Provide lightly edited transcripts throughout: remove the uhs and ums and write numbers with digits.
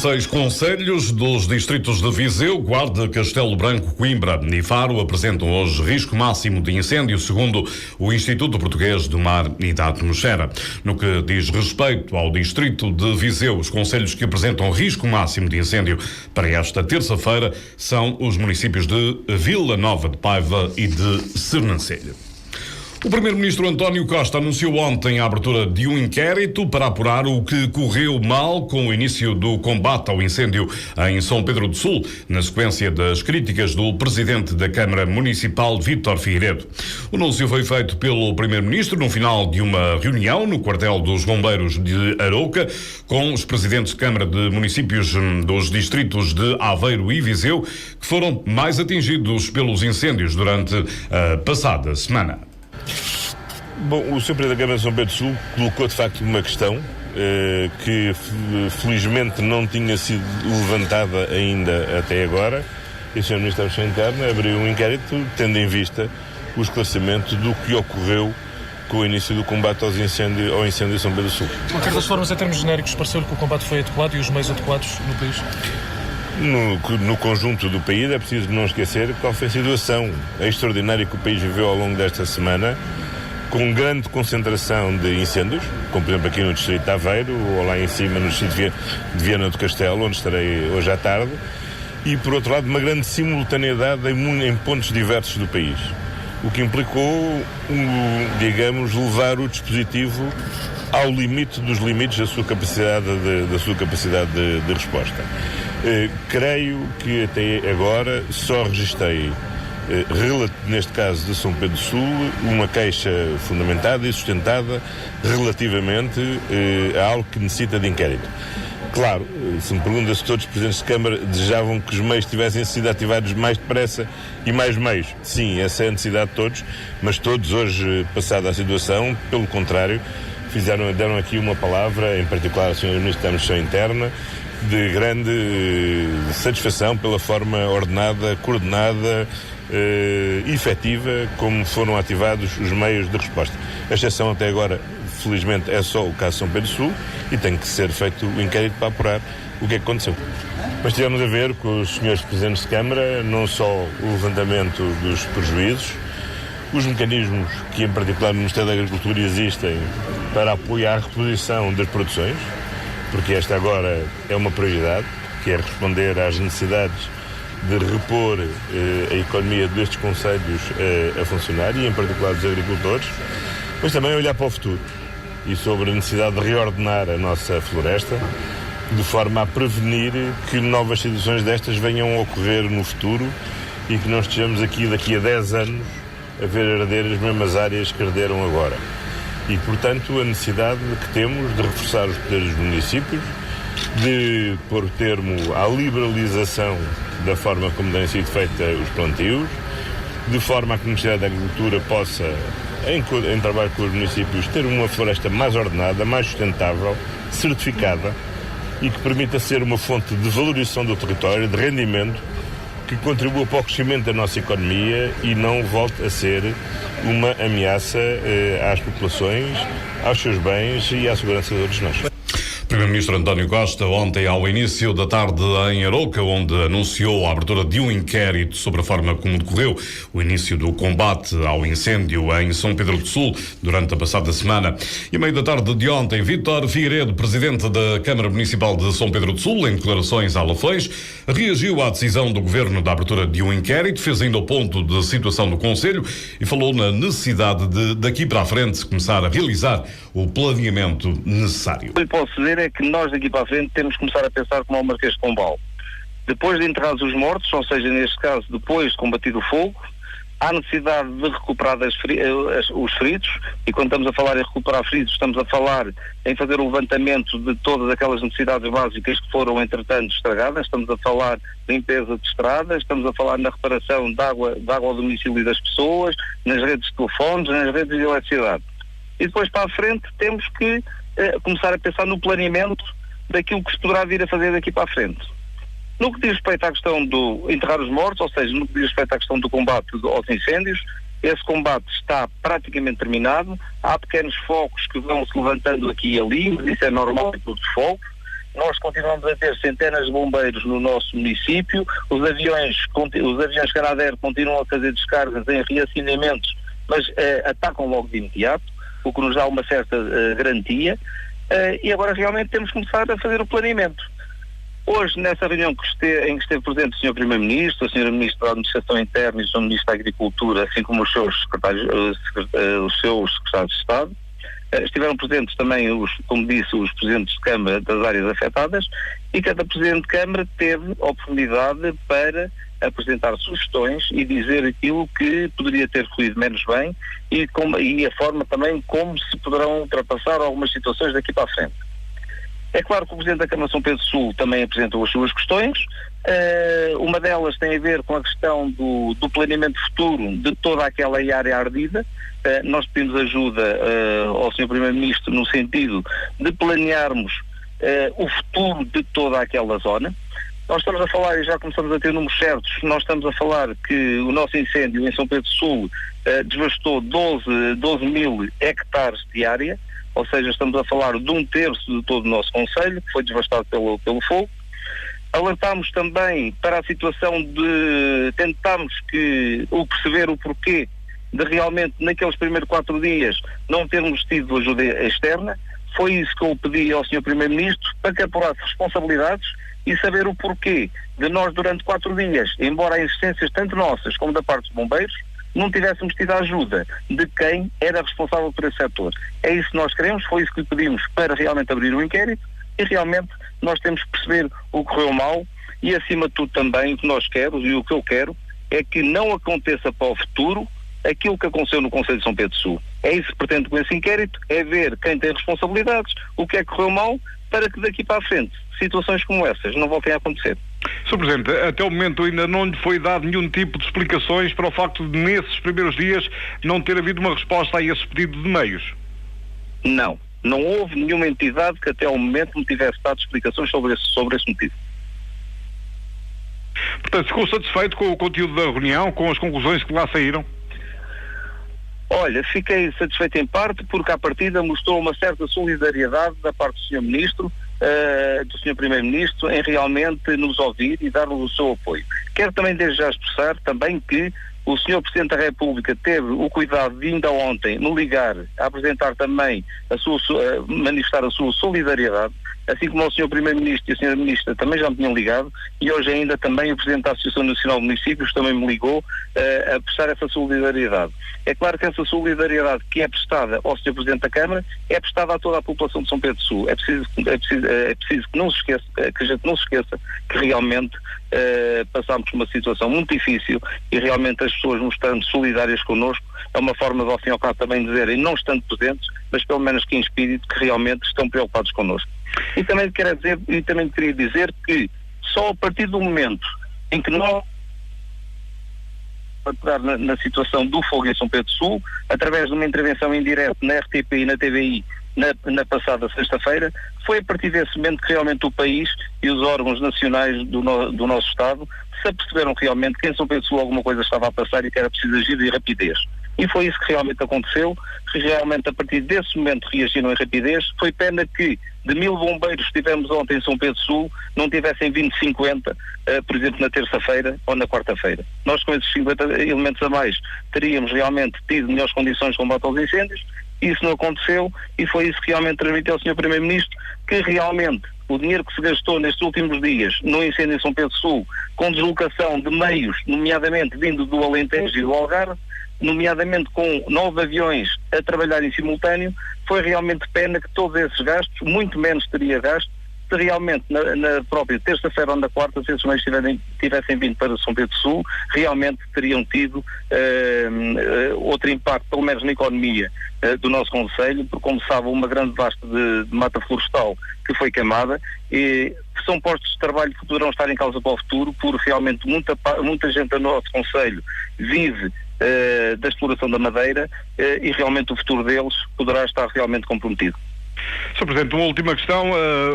16 concelhos dos distritos de Viseu, Guarda, Castelo Branco, Coimbra e Faro apresentam hoje risco máximo de incêndio, segundo o Instituto Português do Mar e da Atmosfera. No que diz respeito ao distrito de Viseu, os concelhos que apresentam risco máximo de incêndio para esta terça-feira são os municípios de Vila Nova de Paiva e de Sernancelho. O Primeiro-Ministro António Costa anunciou ontem a abertura de um inquérito para apurar o que correu mal com o início do combate ao incêndio em São Pedro do Sul, na sequência das críticas do Presidente da Câmara Municipal, Vítor Figueiredo. O anúncio foi feito pelo Primeiro-Ministro no final de uma reunião no quartel dos Bombeiros de Arouca, com os Presidentes de Câmara de Municípios dos distritos de Aveiro e Viseu, que foram mais atingidos pelos incêndios durante a passada semana. Bom, o Sr. Presidente da Câmara de São Pedro do Sul colocou de facto uma questão que felizmente não tinha sido levantada ainda até agora, e o Sr. Ministro da Administração Interna abriu um inquérito tendo em vista o esclarecimento do que ocorreu com o início do combate ao incêndio em São Pedro do Sul. De qualquer das formas, em termos genéricos, pareceu-lhe que o combate foi adequado e os meios adequados no país? No conjunto do país é preciso não esquecer qual foi a situação extraordinária que o país viveu ao longo desta semana, com grande concentração de incêndios, como por exemplo aqui no distrito de Aveiro, ou lá em cima no distrito de Viana do Castelo, onde estarei hoje à tarde, e por outro lado uma grande simultaneidade em pontos diversos do país, o que implicou, digamos, levar o dispositivo ao limite dos limites da sua capacidade de resposta. Creio que até agora só registrei, neste caso de São Pedro do Sul, uma queixa fundamentada e sustentada relativamente a algo que necessita de inquérito. Claro, se me pergunta se todos os Presidentes de Câmara desejavam que os meios tivessem sido ativados mais depressa e mais meios. Sim, essa é a necessidade de todos, mas todos hoje, passada a situação, pelo contrário, deram aqui uma palavra, em particular ao Sr. Ministro da Administração Interna, de grande satisfação pela forma ordenada, coordenada, efetiva, como foram ativados os meios de resposta. A exceção até agora, felizmente, é só o caso de São Pedro do Sul e tem que ser feito o inquérito para apurar o que é que aconteceu. Mas tivemos a ver com os senhores Presidentes de Câmara não só o levantamento dos prejuízos, os mecanismos que, em particular, no Ministério da Agricultura existem para apoiar a reposição das produções, porque esta agora é uma prioridade, que é responder às necessidades de repor a economia destes concelhos a funcionar, e em particular dos agricultores, mas também olhar para o futuro e sobre a necessidade de reordenar a nossa floresta, de forma a prevenir que novas situações destas venham a ocorrer no futuro e que não estejamos aqui daqui a 10 anos a ver arder as mesmas áreas que arderam agora. E, portanto, a necessidade que temos de reforçar os poderes dos municípios, de pôr termo à liberalização da forma como têm sido feitos os plantios, de forma a que o Ministério da Agricultura possa, em trabalho com os municípios, ter uma floresta mais ordenada, mais sustentável, certificada e que permita ser uma fonte de valorização do território, de rendimento, que contribua para o crescimento da nossa economia e não volte a ser uma ameaça às populações, aos seus bens e à segurança de todos nós. Primeiro-Ministro António Costa, ontem ao início da tarde em Arouca, onde anunciou a abertura de um inquérito sobre a forma como decorreu o início do combate ao incêndio em São Pedro do Sul durante a passada semana. E a meio da tarde de ontem, Vítor Figueiredo, Presidente da Câmara Municipal de São Pedro do Sul, em declarações à Lafões, reagiu à decisão do Governo da abertura de um inquérito, fez ainda o ponto de situação do Conselho e falou na necessidade de, daqui para a frente, começar a realizar o planeamento necessário. O que posso dizer é que nós daqui para a frente temos que começar a pensar como o Marquês de Pombal. Depois de enterrados os mortos, ou seja, neste caso, depois de combatido o fogo, há necessidade de recuperar os feridos, e quando estamos a falar em recuperar feridos, estamos a falar em fazer o levantamento de todas aquelas necessidades básicas que foram, entretanto, estragadas. Estamos a falar de limpeza de estradas, estamos a falar na reparação de água ao domicílio das pessoas, nas redes de telefones, nas redes de eletricidade. E depois para a frente temos que começar a pensar no planeamento daquilo que se poderá vir a fazer daqui para a frente. No que diz respeito à questão do enterrar os mortos, ou seja, no que diz respeito à questão do combate aos incêndios, esse combate está praticamente terminado. Há pequenos focos que vão se levantando aqui e ali, mas isso é normal em todos os focos. nós continuamos a ter centenas de bombeiros no nosso município, os aviões Canadair continuam a fazer descargas em reacionamentos, mas atacam logo de imediato, o que nos dá uma certa garantia, e agora realmente temos que começar a fazer o planeamento. Hoje, nessa reunião em que esteve presente o Sr. Primeiro-Ministro, a Sra. Ministra da Administração Interna e o Sr. Ministro da Agricultura, assim como os seus secretários de Estado, estiveram presentes também, como disse, os presidentes de Câmara das áreas afetadas, e cada presidente de Câmara teve oportunidade para apresentar sugestões e dizer aquilo que poderia ter fluído menos bem e a forma também como se poderão ultrapassar algumas situações daqui para a frente. É claro que o Presidente da Câmara de São Pedro Sul também apresentou as suas questões. Uma delas tem a ver com a questão do planeamento futuro de toda aquela área ardida. Nós pedimos ajuda ao Sr. Primeiro-Ministro no sentido de planearmos o futuro de toda aquela zona. Nós estamos a falar, e já começamos a ter números certos, nós estamos a falar que o nosso incêndio em São Pedro Sul devastou 12 mil hectares de área, ou seja, estamos a falar de 1/3 de todo o nosso concelho, que foi devastado pelo fogo. Alertámos também para a situação de tentarmos perceber o porquê de realmente naqueles primeiros 4 dias não termos tido ajuda externa. Foi isso que eu pedi ao Sr. Primeiro-Ministro, para que apurasse responsabilidades e saber o porquê de nós durante 4 dias, embora há existências tanto nossas como da parte dos bombeiros, não tivéssemos tido a ajuda de quem era responsável por esse setor. É isso que nós queremos, foi isso que lhe pedimos para realmente abrir o inquérito, e realmente nós temos que perceber o que correu mal, e acima de tudo também o que nós queremos e o que eu quero é que não aconteça para o futuro aquilo que aconteceu no Conselho de São Pedro Sul. É isso que pretendo com esse inquérito, é ver quem tem responsabilidades, o que é que correu mal, para que daqui para a frente situações como essas não voltem a acontecer. Sr. Presidente, até o momento ainda não lhe foi dado nenhum tipo de explicações para o facto de, nesses primeiros dias, não ter havido uma resposta a esse pedido de meios? Não houve nenhuma entidade que até ao momento me tivesse dado explicações sobre esse motivo. Portanto, ficou satisfeito com o conteúdo da reunião, com as conclusões que lá saíram? Olha, fiquei satisfeito em parte porque à partida mostrou uma certa solidariedade da parte do Sr. Ministro, do Sr. Primeiro-Ministro, em realmente nos ouvir e dar-nos o seu apoio. Quero também desde já expressar também que o Sr. Presidente da República teve o cuidado de ainda ontem me ligar a apresentar também manifestar a sua solidariedade, assim como o Sr. Primeiro-Ministro e a Sra. Ministra também já me tinham ligado, e hoje ainda também o Presidente da Associação Nacional de Municípios também me ligou a prestar essa solidariedade. É claro que essa solidariedade que é prestada ao Sr. Presidente da Câmara é prestada a toda a população de São Pedro Sul. É preciso que não se esqueça, que a gente não se esqueça que realmente passámos por uma situação muito difícil, e realmente as pessoas mostrando solidárias connosco é uma forma de ao fim e ao cabo também dizerem, não estando presentes, mas pelo menos que em espírito, que realmente estão preocupados connosco. E também queria dizer que só a partir do momento em que nós na situação do fogo em São Pedro Sul, através de uma intervenção indireta na RTP e na TVI na passada sexta-feira, foi a partir desse momento que realmente o país e os órgãos nacionais do nosso Estado se aperceberam realmente que em São Pedro Sul alguma coisa estava a passar e que era preciso agir de rapidez. E foi isso que realmente aconteceu, que realmente a partir desse momento reagiram em rapidez. Foi pena que de 1000 bombeiros que tivemos ontem em São Pedro Sul, não tivessem vindo 50, por exemplo, na terça-feira ou na quarta-feira. Nós com esses 50 elementos a mais teríamos realmente tido melhores condições de combate aos incêndios. Isso não aconteceu, e foi isso que realmente transmitiu ao Sr. Primeiro-Ministro, que realmente o dinheiro que se gastou nestes últimos dias no incêndio em São Pedro Sul, com deslocação de meios, nomeadamente vindo do Alentejo e do Algarve, nomeadamente com 9 aviões a trabalhar em simultâneo, foi realmente pena que todos esses gastos, muito menos teria gasto, se realmente na própria terça-feira ou na quarta, se esses meios tivessem vindo para São Pedro Sul, realmente teriam tido outro impacto, pelo menos na economia do nosso concelho, porque, como sabe, uma grande vasta de mata florestal que foi queimada, e são postos de trabalho que poderão estar em causa para o futuro, porque realmente muita gente do nosso concelho vive da exploração da madeira, e realmente o futuro deles poderá estar realmente comprometido. Sr. Presidente, uma última questão.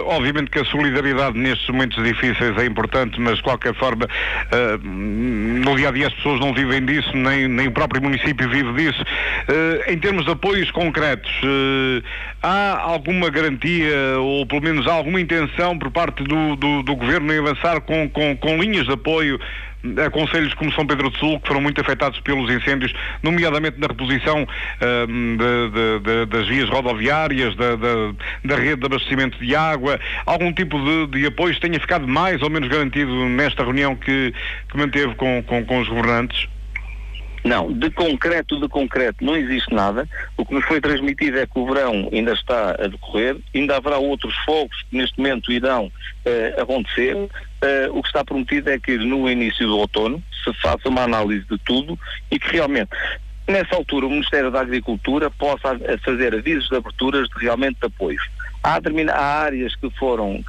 Obviamente que a solidariedade nestes momentos difíceis é importante, mas de qualquer forma, no dia-a-dia as pessoas não vivem disso, nem o próprio município vive disso. Em termos de apoios concretos, há alguma garantia, ou pelo menos há alguma intenção por parte do Governo em avançar com linhas de apoio a concelhos como São Pedro do Sul, que foram muito afetados pelos incêndios, nomeadamente na reposição das vias rodoviárias, da rede de abastecimento de água? Algum tipo de apoio tenha ficado mais ou menos garantido nesta reunião que manteve com os governantes? Não, de concreto não existe nada. O que nos foi transmitido é que o verão ainda está a decorrer, ainda haverá outros fogos que neste momento irão acontecer. O que está prometido é que no início do outono se faça uma análise de tudo e que realmente, nessa altura, o Ministério da Agricultura possa fazer avisos de aberturas realmente de apoios. Há áreas que foram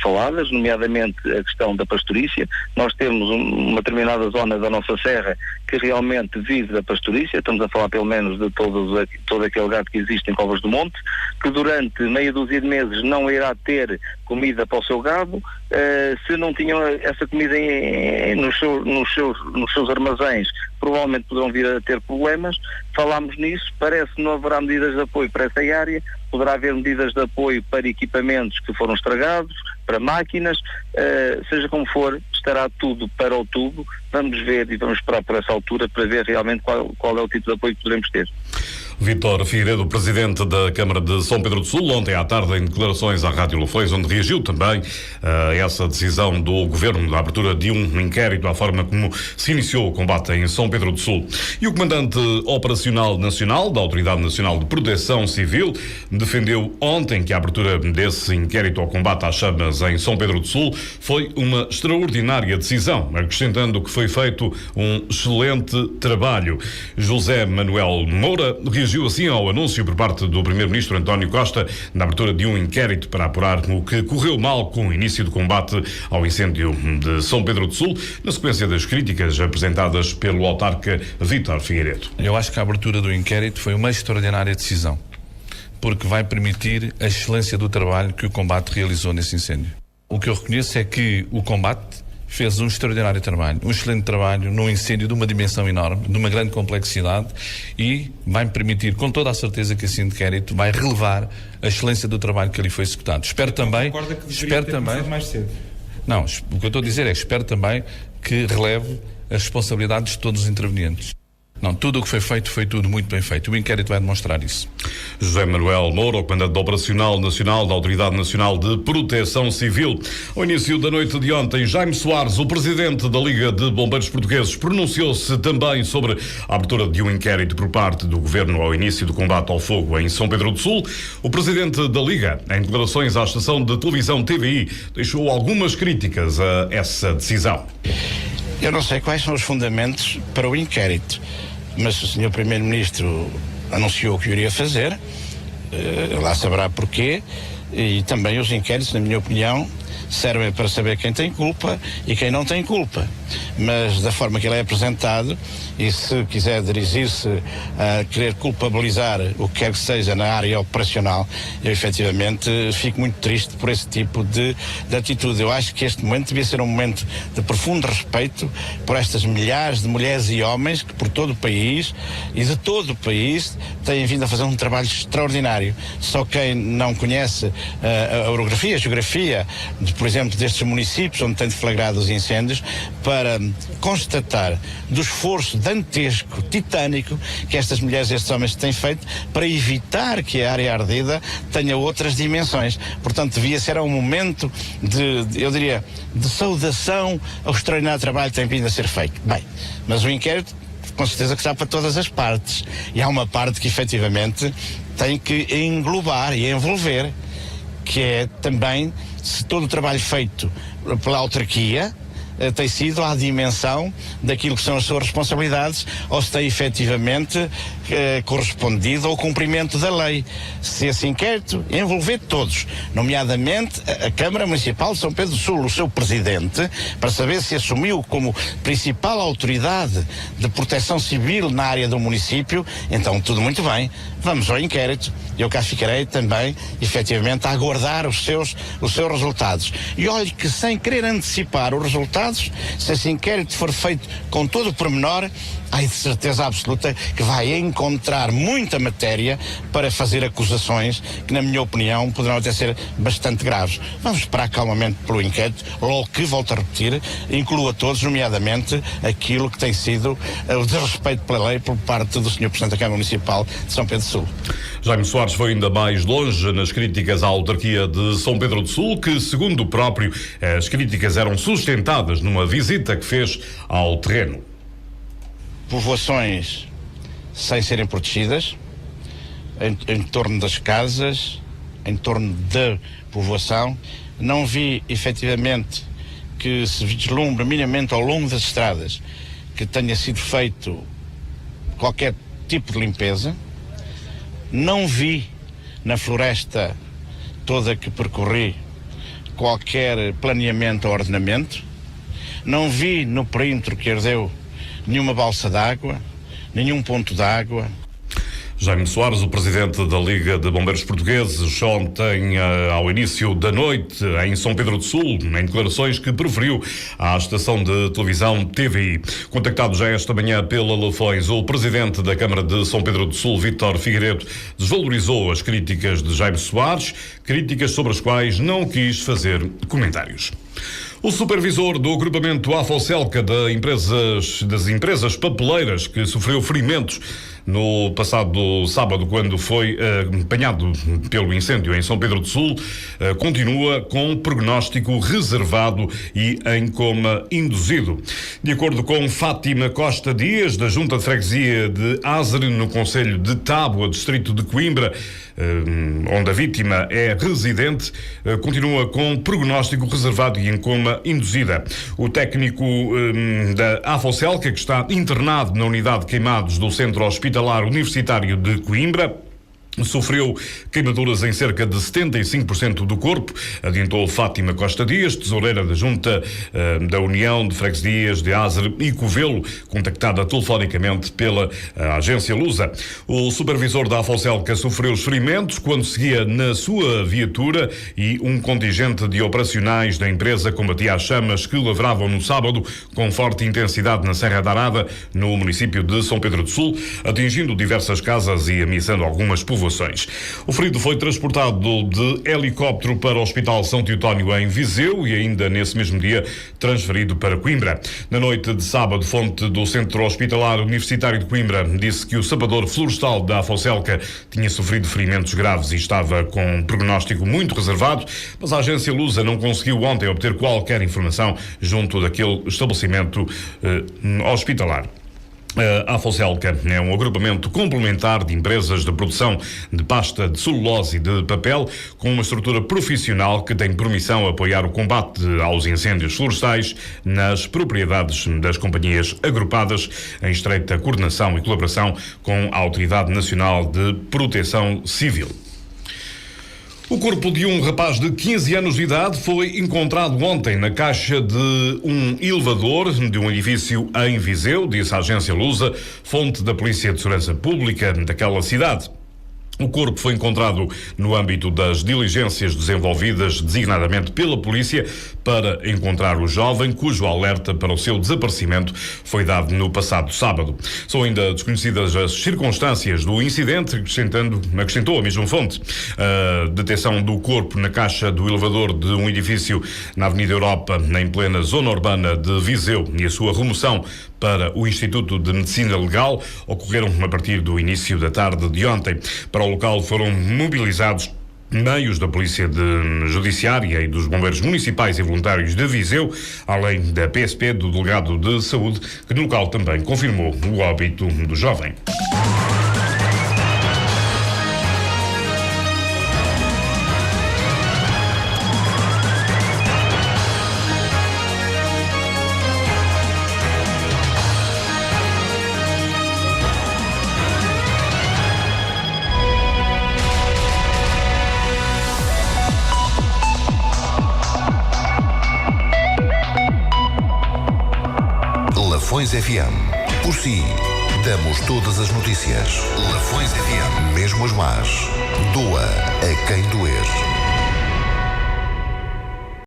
faladas, nomeadamente a questão da pastorícia. Nós temos uma determinada zona da nossa serra que realmente vive da pastorícia. Estamos a falar pelo menos de todo aquele gado que existe em Covas do Monte, que durante meia dúzia de meses não irá ter comida para o seu gado. Se não tinham essa comida nos seus armazéns, provavelmente poderão vir a ter problemas. Falámos nisso, parece que não haverá medidas de apoio para essa área, poderá haver medidas de apoio para equipamentos que foram estragados, para máquinas, seja como for, estará tudo para o tubo. Vamos ver e vamos esperar por essa altura para ver realmente qual é o tipo de apoio que poderemos ter. Vítor Figueiredo, presidente da Câmara de São Pedro do Sul, ontem à tarde em declarações à Rádio Lofões, onde reagiu também a essa decisão do Governo da abertura de um inquérito à forma como se iniciou o combate em São Pedro do Sul. E o comandante operacional nacional da Autoridade Nacional de Proteção Civil defendeu ontem que a abertura desse inquérito ao combate às chamas em São Pedro do Sul foi uma extraordinária decisão, acrescentando que foi feito um excelente trabalho. José Manuel Moura reagiu assim ao anúncio por parte do Primeiro-Ministro António Costa da abertura de um inquérito para apurar o que correu mal com o início do combate ao incêndio de São Pedro do Sul, na sequência das críticas apresentadas pelo autarca Vítor Figueiredo. Eu acho que a abertura do inquérito foi uma extraordinária decisão, porque vai permitir a excelência do trabalho que o combate realizou nesse incêndio. O que eu reconheço é que o combate fez um extraordinário trabalho, um excelente trabalho num incêndio de uma dimensão enorme, de uma grande complexidade, e vai permitir, com toda a certeza, que esse inquérito vai relevar a excelência do trabalho que ali foi executado. Espero também mais cedo. Não, o que eu estou a dizer é que espero também que releve as responsabilidades de todos os intervenientes. Não, tudo o que foi feito, foi tudo muito bem feito. O inquérito vai demonstrar isso. José Manuel Moura, o comandante operacional nacional da Autoridade Nacional de Proteção Civil. Ao início da noite de ontem, Jaime Soares, o presidente da Liga de Bombeiros Portugueses, pronunciou-se também sobre a abertura de um inquérito por parte do Governo ao início do combate ao fogo em São Pedro do Sul. O presidente da Liga, em declarações à estação de televisão TVI, deixou algumas críticas a essa decisão. Eu não sei quais são os fundamentos para o inquérito, mas o Sr. Primeiro-Ministro anunciou que o iria fazer, lá saberá porquê, e também os inquéritos, na minha opinião, servem para saber quem tem culpa e quem não tem culpa. Mas da forma que ele é apresentado, e se quiser dirigir-se a querer culpabilizar o que quer que seja na área operacional, eu efetivamente fico muito triste por esse tipo de atitude. Eu acho que este momento devia ser um momento de profundo respeito por estas milhares de mulheres e homens que por todo o país e de todo o país têm vindo a fazer um trabalho extraordinário. Só quem não conhece a orografia, a geografia, por exemplo, destes municípios onde tem deflagrado os incêndios, para constatar do esforço dantesco, titânico, que estas mulheres e estes homens têm feito para evitar que a área ardida tenha outras dimensões. Portanto, devia ser um momento eu diria, de saudação ao extraordinário trabalho que tem vindo a ser feito. Bem, mas o inquérito, com certeza que está para todas as partes. E há uma parte que, efetivamente, tem que englobar e envolver, que é também se todo o trabalho feito pela autarquia tem sido à dimensão daquilo que são as suas responsabilidades, ou se tem efetivamente correspondido ao cumprimento da lei. Se esse inquérito envolver todos, nomeadamente a Câmara Municipal de São Pedro do Sul, o seu presidente, para saber se assumiu como principal autoridade de proteção civil na área do município, então tudo muito bem, vamos ao inquérito. Eu cá ficarei também, efetivamente, a aguardar os seus resultados. E olhe que, sem querer antecipar os resultados, se esse inquérito for feito com todo o pormenor, há de certeza absoluta que vai encontrar muita matéria para fazer acusações que, na minha opinião, poderão até ser bastante graves. Vamos esperar calmamente pelo inquérito, logo que, volto a repetir, inclua todos, nomeadamente aquilo que tem sido o desrespeito pela lei por parte do Sr. Presidente da Câmara Municipal de São Pedro do Sul. Jaime Soares foi ainda mais longe nas críticas à autarquia de São Pedro do Sul, que, segundo o próprio, as críticas eram sustentadas numa visita que fez ao terreno. Povoações sem serem protegidas, em torno das casas, em torno da povoação. Não vi, efetivamente, que se vislumbre minimamente ao longo das estradas que tenha sido feito qualquer tipo de limpeza. Não vi na floresta toda que percorri qualquer planeamento ou ordenamento. Não vi no perímetro que ardeu nenhuma balsa d'água, nenhum ponto d'água. Jaime Soares, o presidente da Liga de Bombeiros Portugueses, ontem, ao início da noite, em São Pedro do Sul, em declarações que preferiu à estação de televisão TVI. Contactado já esta manhã pela Lafões, o presidente da Câmara de São Pedro do Sul, Vítor Figueiredo, desvalorizou as críticas de Jaime Soares, críticas sobre as quais não quis fazer comentários. O supervisor do agrupamento Afocelca das empresas papeleiras, que sofreu ferimentos no passado sábado, quando foi apanhado pelo incêndio em São Pedro do Sul, continua com prognóstico reservado e em coma induzido. De acordo com Fátima Costa Dias, da Junta de Freguesia de Ázere, no concelho de Tábua, distrito de Coimbra, onde a vítima é residente, continua com prognóstico reservado e em coma induzida. O técnico da Afocelca, que está internado na unidade de queimados do Centro Hospitalar Universitário de Coimbra, sofreu queimaduras em cerca de 75% do corpo, adiantou Fátima Costa Dias, tesoureira da Junta da União de Freguesias de Ázere e Covelo, contactada telefonicamente pela agência Lusa. O supervisor da Afocelca sofreu os ferimentos quando seguia na sua viatura e um contingente de operacionais da empresa combatia as chamas que lavravam no sábado com forte intensidade na Serra da Arada, no município de São Pedro do Sul, atingindo diversas casas e ameaçando algumas povoações. O ferido foi transportado de helicóptero para o Hospital São Teotónio em Viseu e ainda nesse mesmo dia transferido para Coimbra. Na noite de sábado, fonte do Centro Hospitalar Universitário de Coimbra disse que o sapador florestal da Afocelca tinha sofrido ferimentos graves e estava com um prognóstico muito reservado, mas a agência Lusa não conseguiu ontem obter qualquer informação junto daquele estabelecimento hospitalar. A Afocelca é um agrupamento complementar de empresas de produção de pasta de celulose e de papel, com uma estrutura profissional que tem por missão apoiar o combate aos incêndios florestais nas propriedades das companhias agrupadas, em estreita coordenação e colaboração com a Autoridade Nacional de Proteção Civil. O corpo de um rapaz de 15 anos de idade foi encontrado ontem na caixa de um elevador de um edifício em Viseu, disse a agência Lusa, fonte da Polícia de Segurança Pública daquela cidade. O corpo foi encontrado no âmbito das diligências desenvolvidas designadamente pela polícia para encontrar o jovem, cujo alerta para o seu desaparecimento foi dado no passado sábado. São ainda desconhecidas as circunstâncias do incidente, acrescentou a mesma fonte. A detecção do corpo na caixa do elevador de um edifício na Avenida Europa, em plena zona urbana de Viseu, e a sua remoção para o Instituto de Medicina Legal ocorreram a partir do início da tarde de ontem. Para o local foram mobilizados meios da Polícia Judiciária e dos Bombeiros Municipais e Voluntários de Viseu, além da PSP, do Delegado de Saúde, que no local também confirmou o óbito do jovem. Lafões FM. Por si, damos todas as notícias. Lafões FM. Mesmo as más. Doa a quem doer.